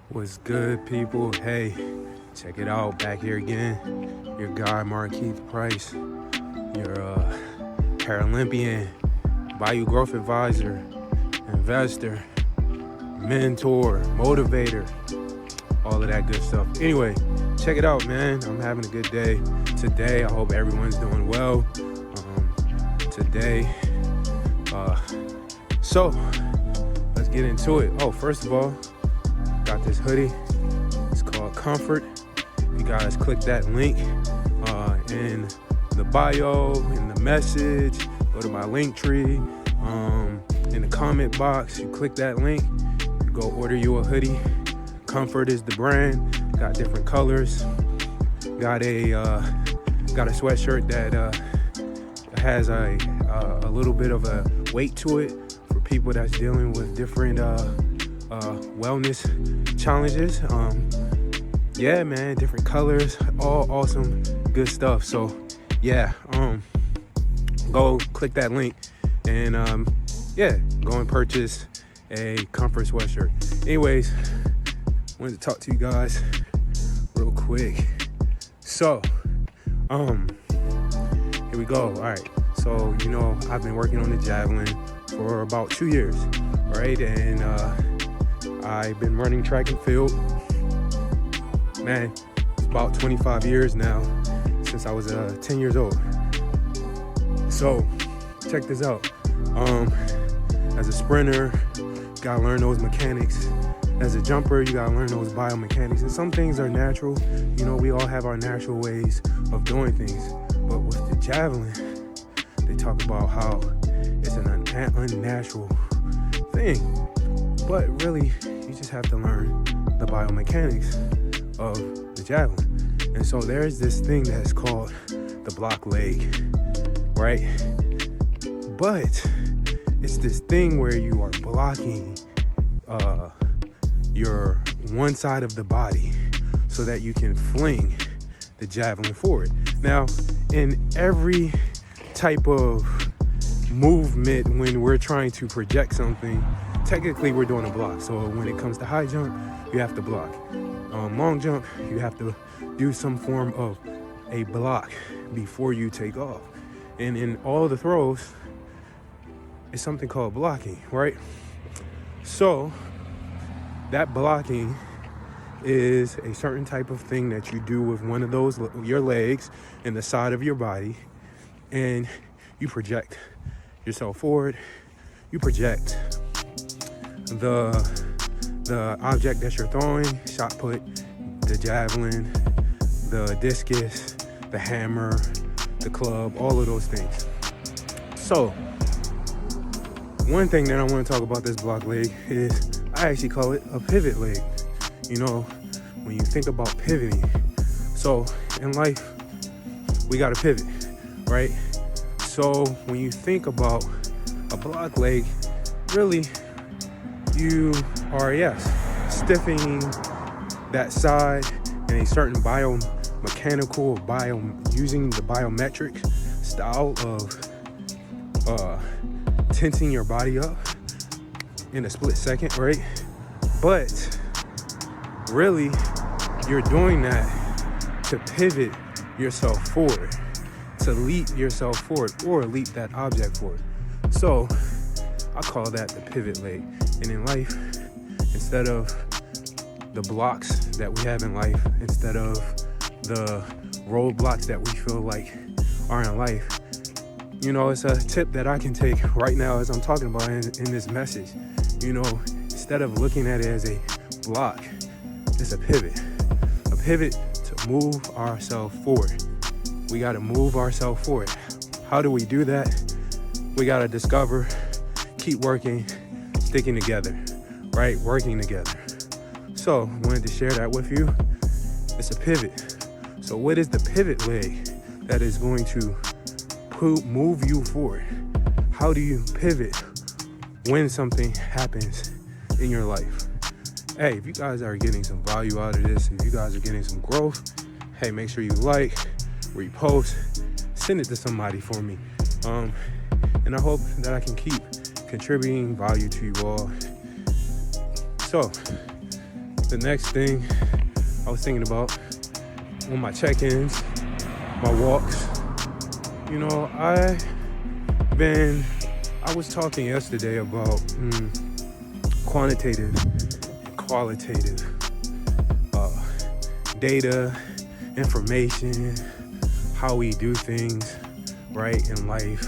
What's good, people? Hey, check it out. Back here again. Your guy, Markeith Price, your Paralympian, Bayou Growth Advisor, investor, mentor, motivator, all of that good stuff. Anyway, check it out, man. I'm having a good day today. I hope everyone's doing well today. So, let's get into it. Oh, first of all, got this hoodie. It's called Comfrt. You guys click that link in the bio, in the message, go to my link tree, in the comment box. You click that link, you go order you a hoodie. Comfrt is the brand. Got different colors. Got a sweatshirt that has a little bit of a weight to it for people that's dealing with different wellness challenges. Yeah, man, different colors, all awesome, good stuff. So yeah, go click that link and go and purchase a Comfrt sweatshirt. Anyways, wanted to talk to you guys real quick. So here we go. All right, so I've been working on the Javelin for about 2 years, right? And I've been running track and field, man, it's about 25 years now, since I was 10 years old. So check this out. As a sprinter, you gotta learn those mechanics. As a jumper, you gotta learn those biomechanics. And some things are natural. We all have our natural ways of doing things. But with the Javelin, they talk about how it's an unnatural thing. But really, you just have to learn the biomechanics of the Javelin. And so there's this thing that's called the block leg, right? But it's this thing where you are blocking your one side of the body so that you can fling the Javelin forward. Now, in every type of movement, when we're trying to project something, technically we're doing a block. So when it comes to high jump, you have to block. Long jump, you have to do some form of a block before you take off. And in all the throws, it's something called blocking, right? So that blocking is a certain type of thing that you do with one of those, your legs and the side of your body, and you project yourself forward. You project the object that you're throwing, shot put, the javelin, the discus, the hammer, the club, all of those things. So one thing that I want to talk about this block leg is I actually call it a pivot leg. When you think about pivoting, so in life we got to pivot, right? So when you think about a block leg, really you are, stiffening that side in a certain biomechanical, using the biometric style of tensing your body up in a split second, right? But really, you're doing that to pivot yourself forward, to leap yourself forward, or leap that object forward. So I call that the pivot leg. And in life, instead of the blocks that we have in life, instead of the roadblocks that we feel like are in life, it's a tip that I can take right now as I'm talking about in this message. Instead of looking at it as a block, it's a pivot to move ourselves forward. We got to move ourselves forward. How do we do that? We got to discover, keep working, sticking together, right? Working together. So I wanted to share that with you. It's a pivot. So what is the pivot leg that is going to move you forward? How do you pivot when something happens in your life? Hey, if you guys are getting some value out of this, if you guys are getting some growth, hey, make sure you like, repost, send it to somebody for me. And I hope that I can keep contributing value to you all. So the next thing I was thinking about on my check-ins, my walks, I was talking yesterday about quantitative and qualitative data, information, how we do things, right, in life.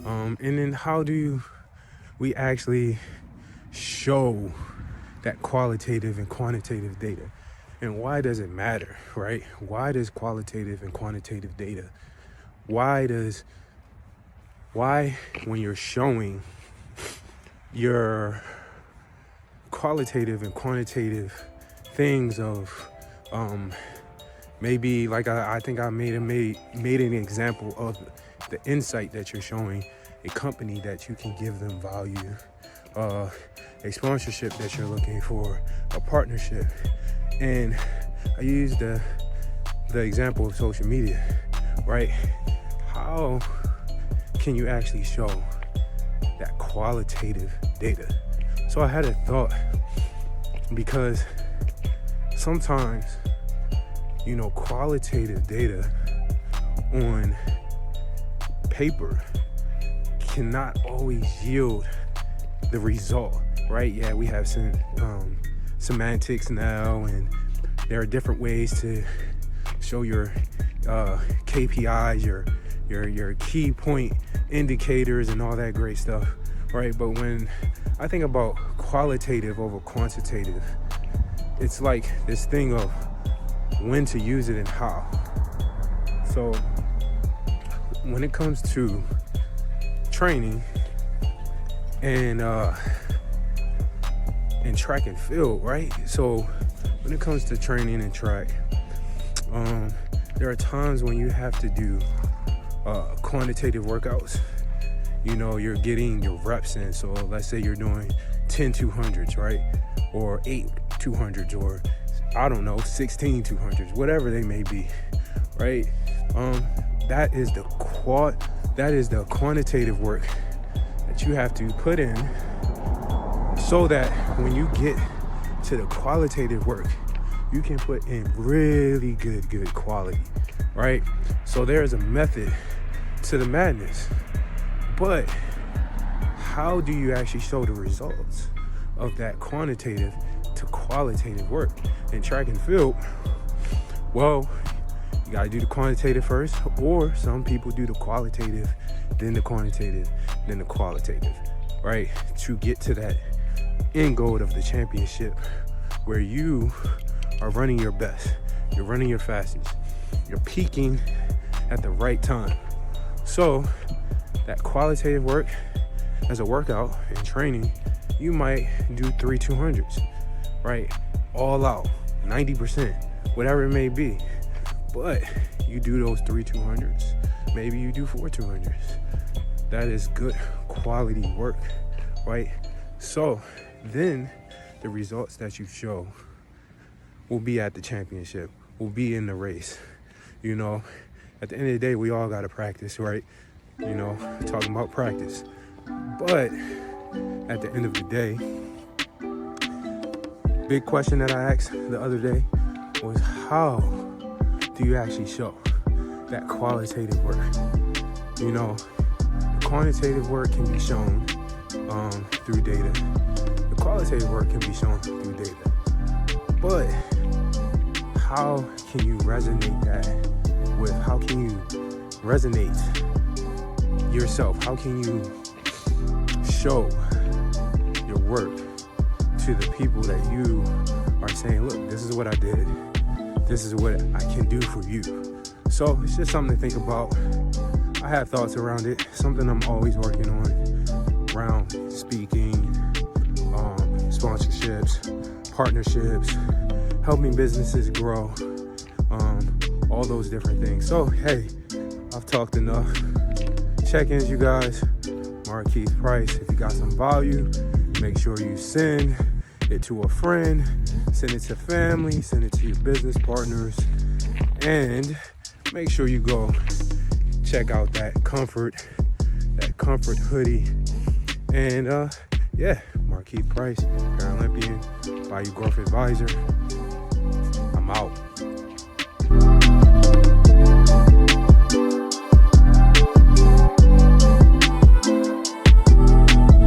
And then how do we actually show that qualitative and quantitative data? And why does it matter, right? Why does qualitative and quantitative data, why when you're showing your qualitative and quantitative things of maybe like I think I made an example of the insight that you're showing a company that you can give them value, a sponsorship that you're looking for, a partnership. And I used the example of social media, right? How can you actually show that qualitative data? So I had a thought, because sometimes, qualitative data on paper cannot always yield the result, right? Yeah, we have some semantics now, and there are different ways to show your KPIs, your key point indicators and all that great stuff, right? But when I think about qualitative over quantitative, it's like this thing of when to use it and how. So when it comes to training and track and field, right? So when it comes to training and track, there are times when you have to do quantitative workouts. You're getting your reps in. So let's say you're doing 10 200s, right? Or 8 200s, or 16 200s, whatever they may be, right? That is the quantitative work that you have to put in, so that when you get to the qualitative work, you can put in really good quality, right? So there's a method to the madness. But how do you actually show the results of that quantitative to qualitative work in track and field? Well, you got to do the quantitative first, or some people do the qualitative, then the quantitative, then the qualitative, right? To get to that end goal of the championship, where you are running your best, you're running your fastest, you're peaking at the right time. So that qualitative work as a workout and training, you might do 3 200s, right? All out, 90%, whatever it may be. But you do those 3 200s, maybe you do 4 200s. That is good quality work, right? So then the results that you show will be at the championship, will be in the race. At the end of the day, we all got to practice, right? Talking about practice. But at the end of the day, big question that I asked the other day was, how do you actually show that qualitative work? The quantitative work can be shown through data. The qualitative work can be shown through data. But how can you resonate that with, how can you resonate yourself? How can you show your work to the people that you are saying, look, this is what I did, this is what I can do for you? So it's just something to think about. I have thoughts around it, something I'm always working on around speaking, sponsorships, partnerships, helping businesses grow, all those different things. So hey, I've talked enough. Check-ins, you guys. Marquise Price. If you got some value, make sure you send it to a friend, send it to family, send it to your business partners, and make sure you go check out that Comfrt hoodie. And Marquise Price, Paralympian, Bayou Growth Advisor. I'm out.